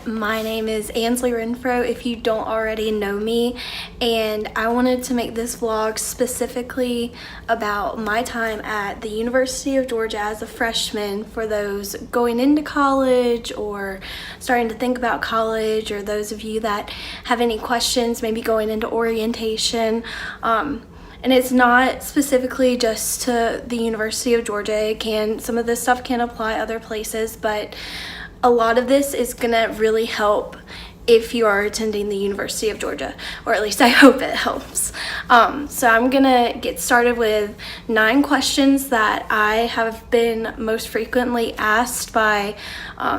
My name is Ansley Renfro, if you don't already know me, and I wanted to make this vlog specifically about my time at the University of Georgia as a freshman for those going into college or starting to think about college, or those of you that have any questions, maybe going into orientation. And it's not specifically just to the University of Georgia. Some of this stuff can apply other places, but a lot of this is gonna really help if you are attending the University of Georgia, or at least I hope it helps. So I'm gonna get started with 9 questions that I have been most frequently asked by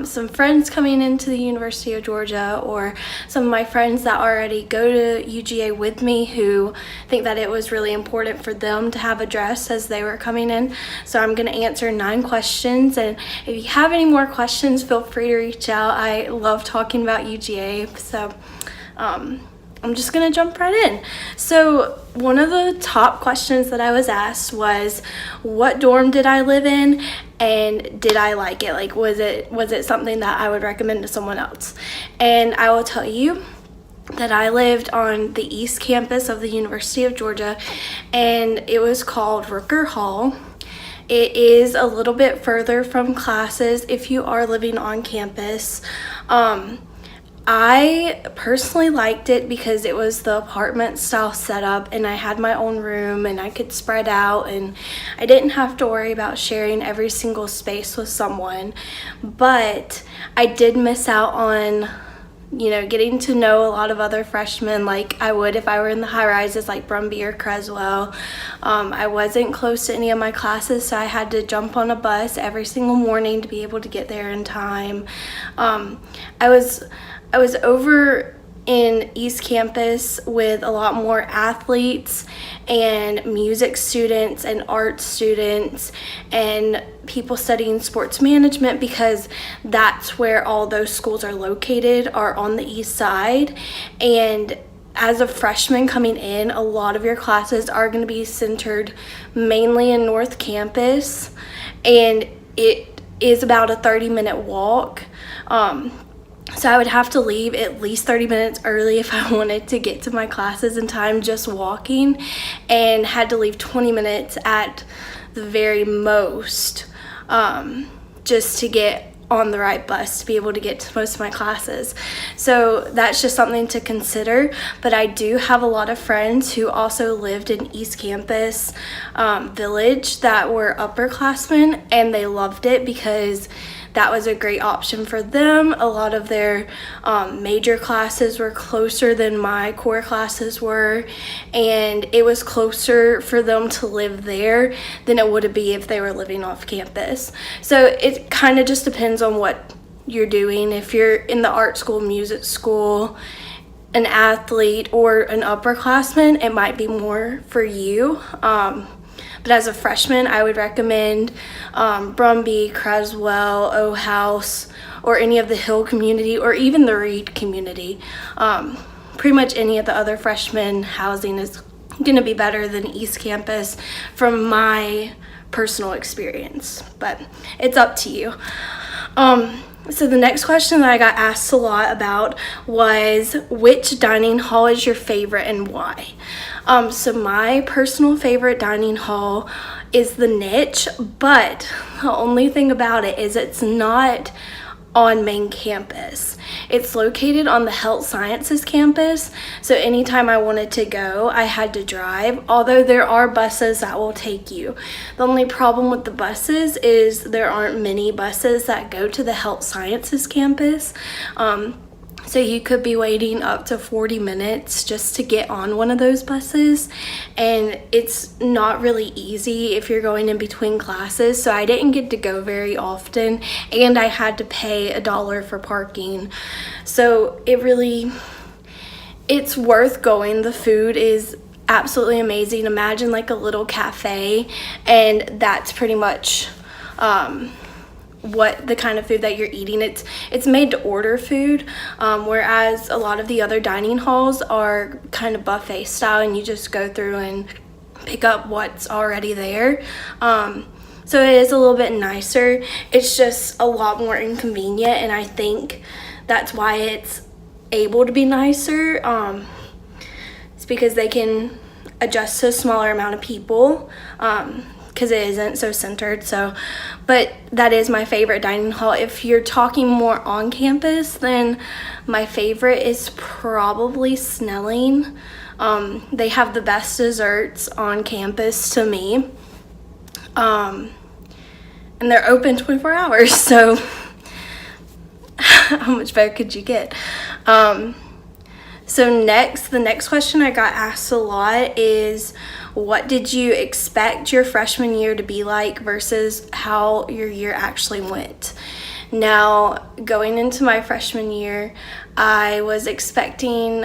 some friends coming into the University of Georgia, or some of my friends that already go to UGA with me who think that it was really important for them to have addressed as they were coming in. So I'm gonna answer 9 questions, and if you have any more questions, feel free to reach out. I love talking about UGA. So I'm just gonna jump right in. So one of the top questions that I was asked was, what dorm did I live in and did I like it? Like, was it something that I would recommend to someone else? And I will tell you that I lived on the East Campus of the University of Georgia, and it was called Rooker Hall. It is a little bit further from classes if you are living on campus. I personally liked it because it was the apartment style setup, and I had my own room and I could spread out, and I didn't have to worry about sharing every single space with someone. But I did miss out on, getting to know a lot of other freshmen like I would if I were in the high rises like Brumby or Creswell. I wasn't close to any of my classes, so I had to jump on a bus every single morning to be able to get there in time. I was over in East Campus with a lot more athletes and music students and art students and people studying sports management, because that's where all those schools are located, are on the east side. And as a freshman coming in, a lot of your classes are going to be centered mainly in North Campus, and it is about a 30-minute walk. So I would have to leave at least 30 minutes early if I wanted to get to my classes in time just walking, and had to leave 20 minutes at the very most just to get on the right bus to be able to get to most of my classes. So that's just something to consider. But I do have a lot of friends who also lived in East Campus Village that were upperclassmen, and they loved it because that was a great option for them. A lot of their major classes were closer than my core classes were, and it was closer for them to live there than it would be if they were living off campus. So it kind of just depends on what you're doing. If you're in the art school, music school, an athlete, or an upperclassman, it might be more for you. But as a freshman, I would recommend Brumby, Creswell, O House, or any of the Hill community, or even the Reed community. Pretty much any of the other freshman housing is going to be better than East Campus from my personal experience, but it's up to you. So the next question that I got asked a lot about was, which dining hall is your favorite and why? So my personal favorite dining hall is the Niche, but the only thing about it is it's not on main campus. It's located on the health sciences campus, so anytime I wanted to go, I had to drive, although there are buses that will take you. The only problem with the buses is there aren't many buses that go to the health sciences campus. So you could be waiting up to 40 minutes just to get on one of those buses, and it's not really easy if you're going in between classes. So I didn't get to go very often, and I had to pay $1 for parking. So it's worth going. The food is absolutely amazing. Imagine like a little cafe, and that's pretty much what the kind of food that you're eating. It's made to order food, whereas a lot of the other dining halls are kind of buffet style, and you just go through and pick up what's already there. So it is a little bit nicer. It's just a lot more inconvenient, and I think that's why it's able to be nicer. It's because they can adjust to a smaller amount of people, because it isn't so centered. So, but that is my favorite dining hall. If you're talking more on campus, then my favorite is probably Snelling. They have the best desserts on campus to me. And they're open 24 hours, so how much better could you get? So the next question I got asked a lot is, what did you expect your freshman year to be like versus how your year actually went? Now, going into my freshman year, I was expecting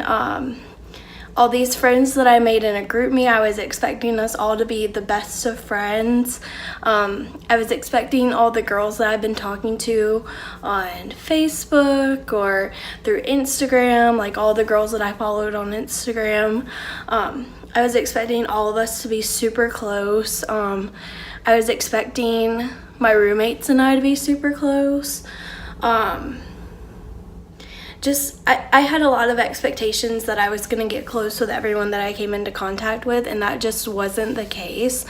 all these friends that I made in a group me. I was expecting us all to be the best of friends. I was expecting all the girls that I've been talking to on Facebook or through Instagram, like all the girls that I followed on Instagram. I was expecting all of us to be super close. I was expecting my roommates and I to be super close. I had a lot of expectations that I was going to get close with everyone that I came into contact with, and that just wasn't the case.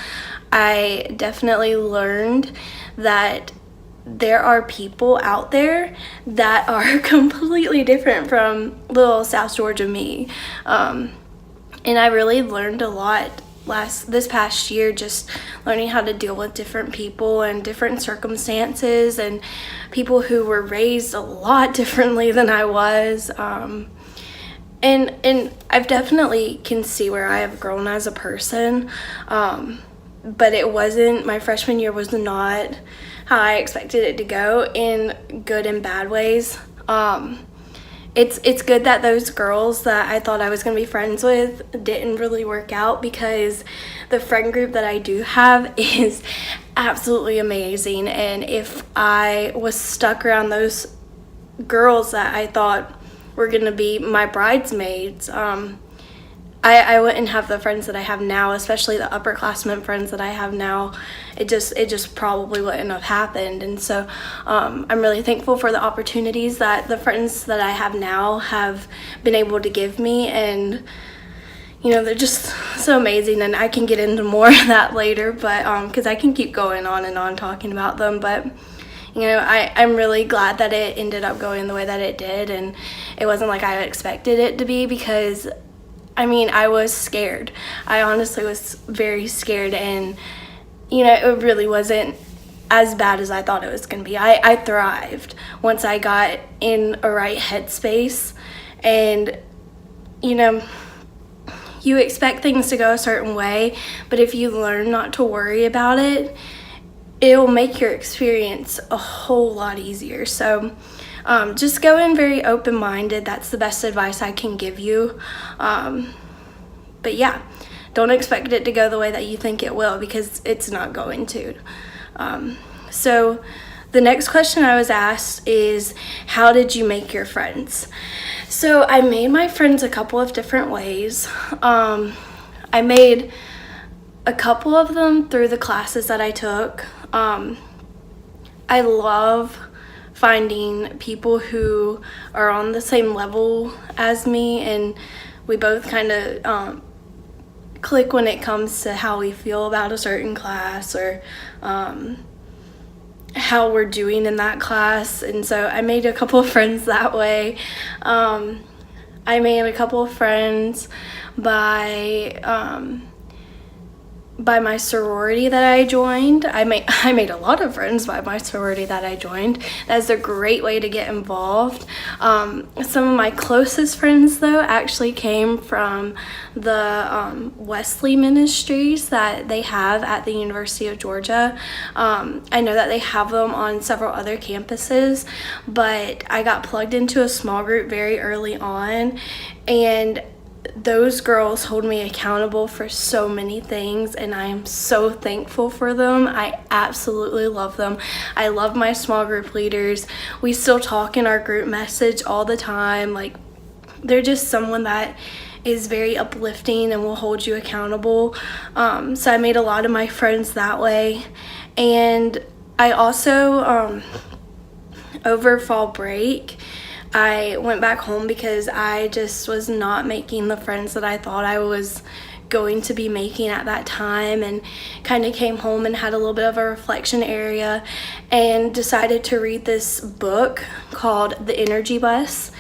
I definitely learned that there are people out there that are completely different from little South Georgia me. And I really learned a lot this past year, just learning how to deal with different people and different circumstances and people who were raised a lot differently than I was. And I've definitely can see where I have grown as a person. But my freshman year was not how I expected it to go, in good and bad ways. It's good that those girls that I thought I was going to be friends with didn't really work out, because the friend group that I do have is absolutely amazing. And if I was stuck around those girls that I thought were going to be my bridesmaids, I wouldn't have the friends that I have now, especially the upperclassmen friends that I have now. It just probably wouldn't have happened. And so I'm really thankful for the opportunities that the friends that I have now have been able to give me. And, they're just so amazing. And I can get into more of that later, but because I can keep going on and on talking about them. But, I'm really glad that it ended up going the way that it did. And it wasn't like I expected it to be, because I was scared. I honestly was very scared, and, it really wasn't as bad as I thought it was going to be. I thrived once I got in a right headspace, and, you expect things to go a certain way, but if you learn not to worry about it, it'll make your experience a whole lot easier. So, just go in very open-minded. That's the best advice I can give you. But yeah, don't expect it to go the way that you think it will, because it's not going to. So the next question I was asked is, how did you make your friends? So I made my friends a couple of different ways. I made a couple of them through the classes that I took. I love finding people who are on the same level as me, and we both kind of click when it comes to how we feel about a certain class, or how we're doing in that class. And so I made a couple of friends that way. I made a couple of friends by my sorority that I joined. I made a lot of friends by my sorority that I joined. That's a great way to get involved. Some of my closest friends, though, actually came from the Wesley ministries that they have at the University of Georgia. I know that they have them on several other campuses, but I got plugged into a small group very early on, and those girls hold me accountable for so many things, and I am so thankful for them. I absolutely love them. I love my small group leaders. We still talk in our group message all the time. Like, they're just someone that is very uplifting and will hold you accountable. So I made a lot of my friends that way. And I also, over fall break, I went back home because I just was not making the friends that I thought I was going to be making at that time, and kind of came home and had a little bit of a reflection area and decided to read this book called The Energy Bus.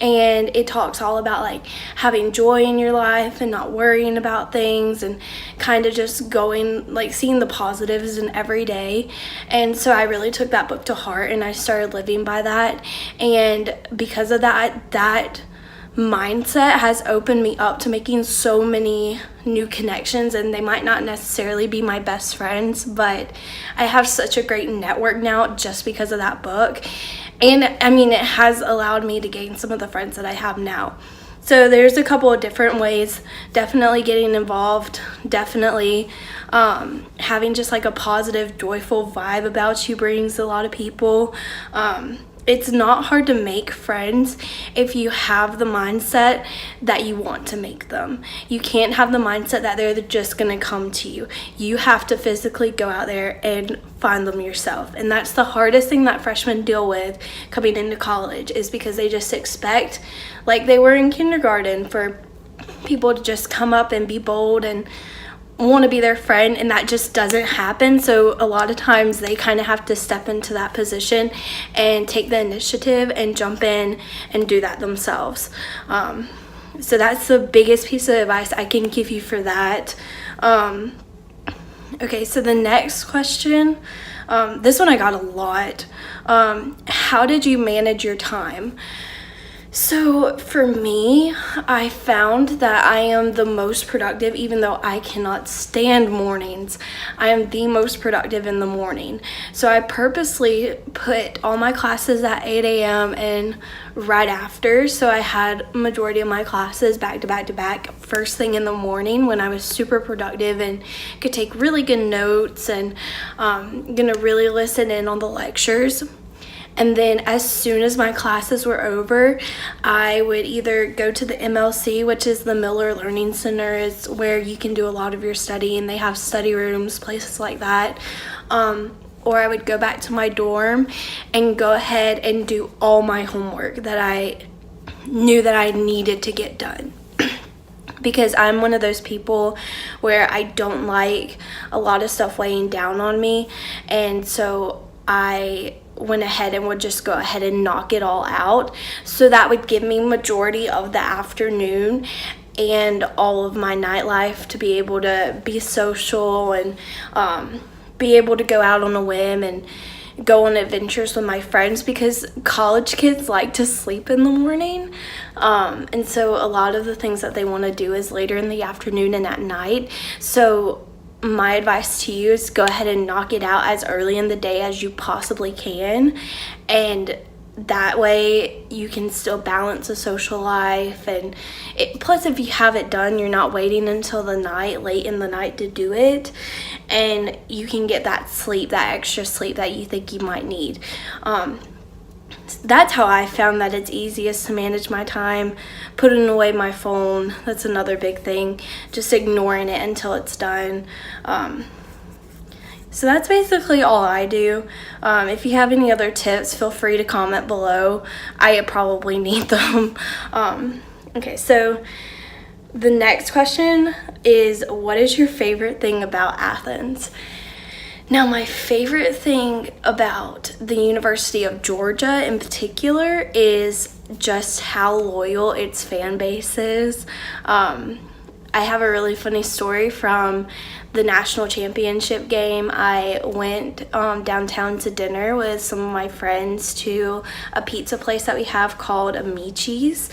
And it talks all about like having joy in your life and not worrying about things, and kind of just going, like, seeing the positives in every day. And so I really took that book to heart, and I started living by that. And because of that, that mindset has opened me up to making so many new connections, and they might not necessarily be my best friends, but I have such a great network now just because of that book. And I mean, it has allowed me to gain some of the friends that I have now. So there's a couple of different ways. Definitely getting involved, definitely having just like a positive, joyful vibe about you brings a lot of people. It's not hard to make friends if you have the mindset that you want to make them. You can't have the mindset that they're just going to come to you. You have to physically go out there and find them yourself. And that's the hardest thing that freshmen deal with coming into college, is because they just expect, like they were in kindergarten, for people to just come up and be bold and want to be their friend, and that just doesn't happen. So a lot of times they kind of have to step into that position and take the initiative and jump in and do that themselves. So that's the biggest piece of advice I can give you for that. Okay, so the next question, this one I got a lot. How did you manage your time? So for me, I found that I am the most productive, even though I cannot stand mornings. I am the most productive in the morning. So I purposely put all my classes at 8 a.m. and right after. So I had majority of my classes back to back to back first thing in the morning, when I was super productive and could take really good notes and gonna really listen in on the lectures. And then as soon as my classes were over, I would either go to the MLC, which is the Miller Learning Center, is where you can do a lot of your study, and they have study rooms, places like that. Or I would go back to my dorm and go ahead and do all my homework that I knew that I needed to get done. Because I'm one of those people where I don't like a lot of stuff weighing down on me, and so I went ahead and would just go ahead and knock it all out. So that would give me majority of the afternoon and all of my nightlife to be able to be social and be able to go out on a whim and go on adventures with my friends, because college kids like to sleep in the morning, and so a lot of the things that they want to do is later in the afternoon and at night. So my advice to you is go ahead and knock it out as early in the day as you possibly can, and that way you can still balance a social life. And plus, if you have it done, you're not waiting until the night, late in the night, to do it, and you can get that sleep, that extra sleep that you think you might need. That's how I found that it's easiest to manage my time. Putting away my phone, that's another big thing. Just ignoring it until it's done. So that's basically all I do. If you have any other tips, feel free to comment below. I probably need them. Okay, so the next question is, what is your favorite thing about Athens? Now, my favorite thing about the University of Georgia in particular is just how loyal its fan base is. I have a really funny story from the national championship game. I went downtown to dinner with some of my friends to a pizza place that we have called Amici's,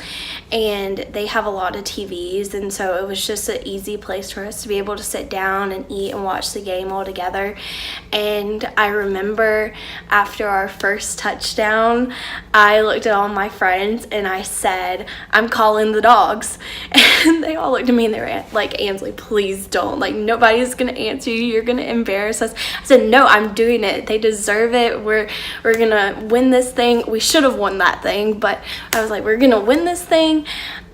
and they have a lot of TVs, and so it was just an easy place for us to be able to sit down and eat and watch the game all together. And I remember after our first touchdown, I looked at all my friends and I said, "I'm calling the Dawgs," and they all looked at me and they were like, "Ansley, please don't, like, nobody's gonna answer you, you're gonna embarrass us." I said, "No, I'm doing it. They deserve it. We're gonna win this thing." We should have won that thing, but I was like, we're gonna win this thing.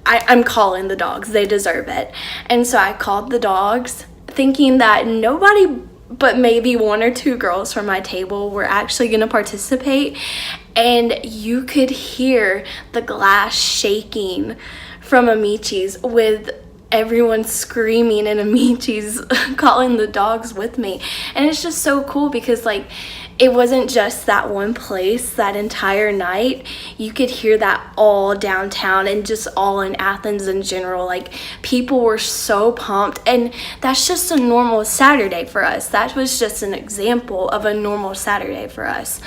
I'm calling the Dawgs. They deserve it. And so I called the Dawgs, thinking that nobody but maybe 1 or 2 girls from my table were actually going to participate, and you could hear the glass shaking from Amici's with everyone screaming and Amici's calling the dogs with me. And it's just so cool because like it wasn't just that one place that entire night. You could hear that all downtown and just all in Athens in general. Like people were so pumped, and that's just a normal Saturday for us. That was just an example of a normal Saturday for us.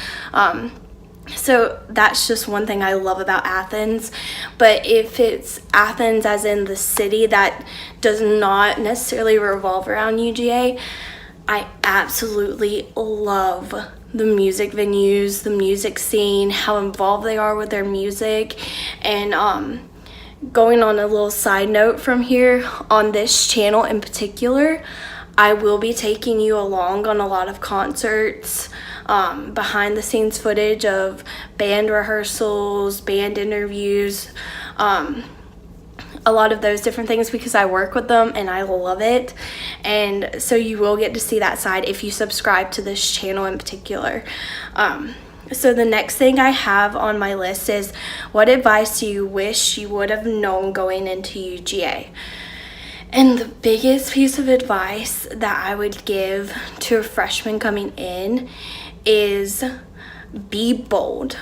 So that's just one thing I love about Athens. But if it's Athens as in the city that does not necessarily revolve around UGA, I absolutely love the music venues, the music scene, how involved they are with their music. And going on a little side note from here, on this channel in particular, I will be taking you along on a lot of concerts, behind the scenes footage of band rehearsals, band interviews, a lot of those different things, because I work with them and I love it. And so you will get to see that side if you subscribe to this channel in particular. So the next thing I have on my list is, what advice do you wish you would have known going into UGA? And the biggest piece of advice that I would give to a freshman coming in is be bold.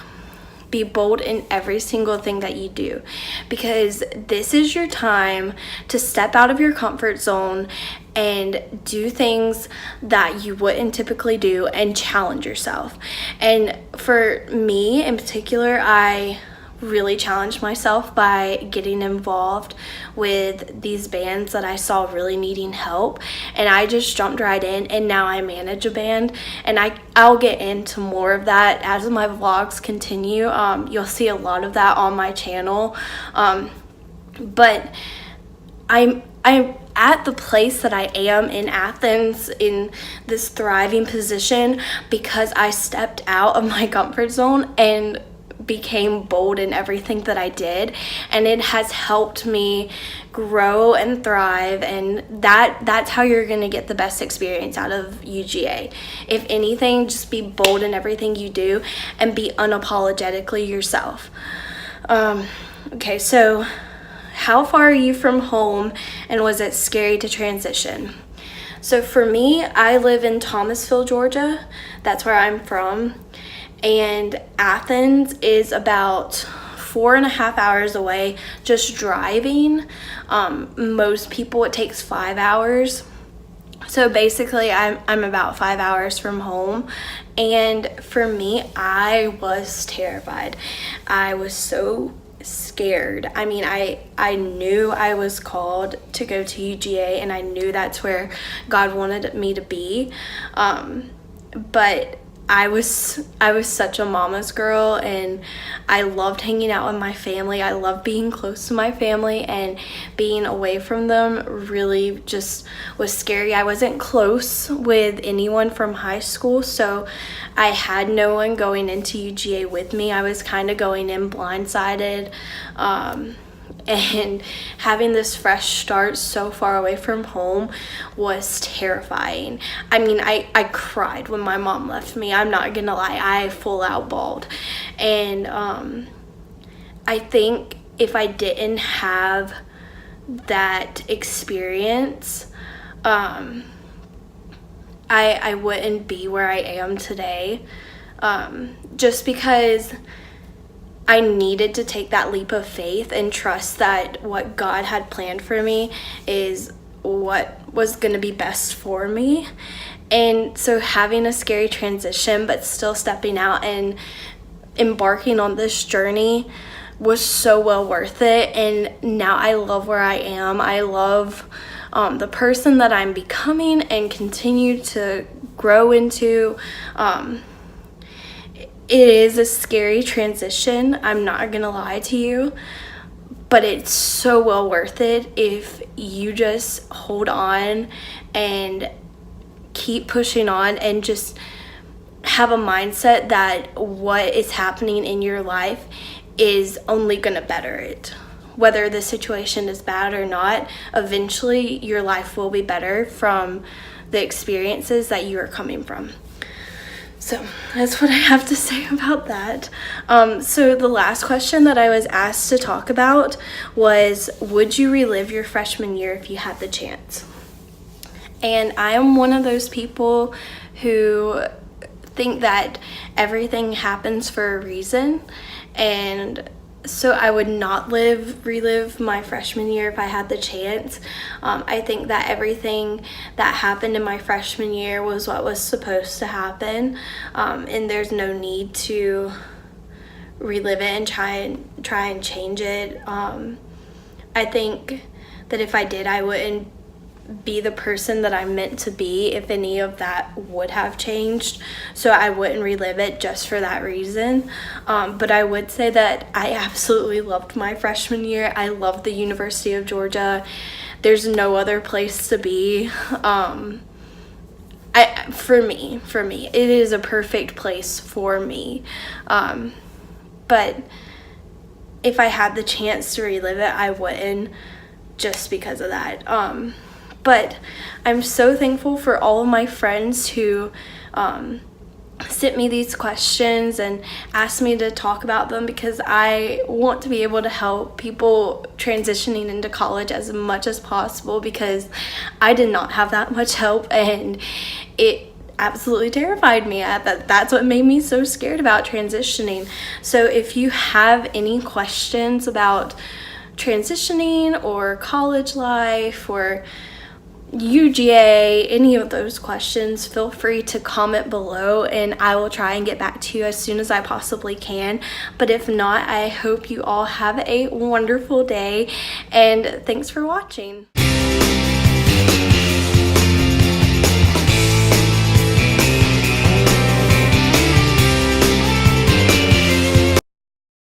Be bold in every single thing that you do, because this is your time to step out of your comfort zone and do things that you wouldn't typically do and challenge yourself. And for me in particular, I really challenged myself by getting involved with these bands that I saw really needing help, and I just jumped right in, and now I manage a band. And I'll get into more of that as my vlogs continue. You'll see a lot of that on my channel, but I'm at the place that I am in Athens, in this thriving position, because I stepped out of my comfort zone and became bold in everything that I did, and it has helped me grow and thrive. And that's how you're going to get the best experience out of UGA. If anything, just be bold in everything you do and be unapologetically yourself. Okay, so how far are you from home, and was it scary to transition? So for me, I live in Thomasville, Georgia. That's where I'm from. And Athens is about 4.5 hours away just driving. Most people, it takes 5 hours. So basically I'm about 5 hours from home. And for me, I was terrified. I was so scared. I mean, I knew I was called to go to UGA, and I knew that's where God wanted me to be. But I was such a mama's girl, and I loved hanging out with my family. I loved being close to my family, and being away from them really just was scary. I wasn't close with anyone from high school, so I had no one going into UGA with me. I was kind of going in blindsided, and having this fresh start so far away from home was terrifying. I mean, I cried when my mom left me. I'm not gonna lie, I full out bawled. And I think if I didn't have that experience, I wouldn't be where I am today, just because I needed to take that leap of faith and trust that what God had planned for me is what was going to be best for me. And so having a scary transition, but still stepping out and embarking on this journey was so well worth it. And now I love where I am. I love the person that I'm becoming and continue to grow into. It is a scary transition, I'm not gonna lie to you, but it's so well worth it if you just hold on and keep pushing on, and just have a mindset that what is happening in your life is only gonna better it. Whether the situation is bad or not, eventually your life will be better from the experiences that you are coming from. So that's what I have to say about that. So the last question that I was asked to talk about was, would you relive your freshman year if you had the chance? And I am one of those people who think that everything happens for a reason, and so I would not relive my freshman year if I had the chance. I think that everything that happened in my freshman year was what was supposed to happen, and there's no need to relive it and try and change it. I think that if I did, I wouldn't be the person that I'm meant to be if any of that would have changed, so I wouldn't relive it just for that reason. But I would say that I absolutely loved my freshman year. I loved the University of Georgia. There's no other place to be. For me, it is a perfect place for me. But if I had the chance to relive it, I wouldn't, just because of that. But I'm so thankful for all of my friends who sent me these questions and asked me to talk about them, because I want to be able to help people transitioning into college as much as possible, because I did not have that much help, and it absolutely terrified me. That's what made me so scared about transitioning. So if you have any questions about transitioning or college life or UGA, any of those questions, feel free to comment below and I will try and get back to you as soon as I possibly can. But if not, I hope you all have a wonderful day, and thanks for watching.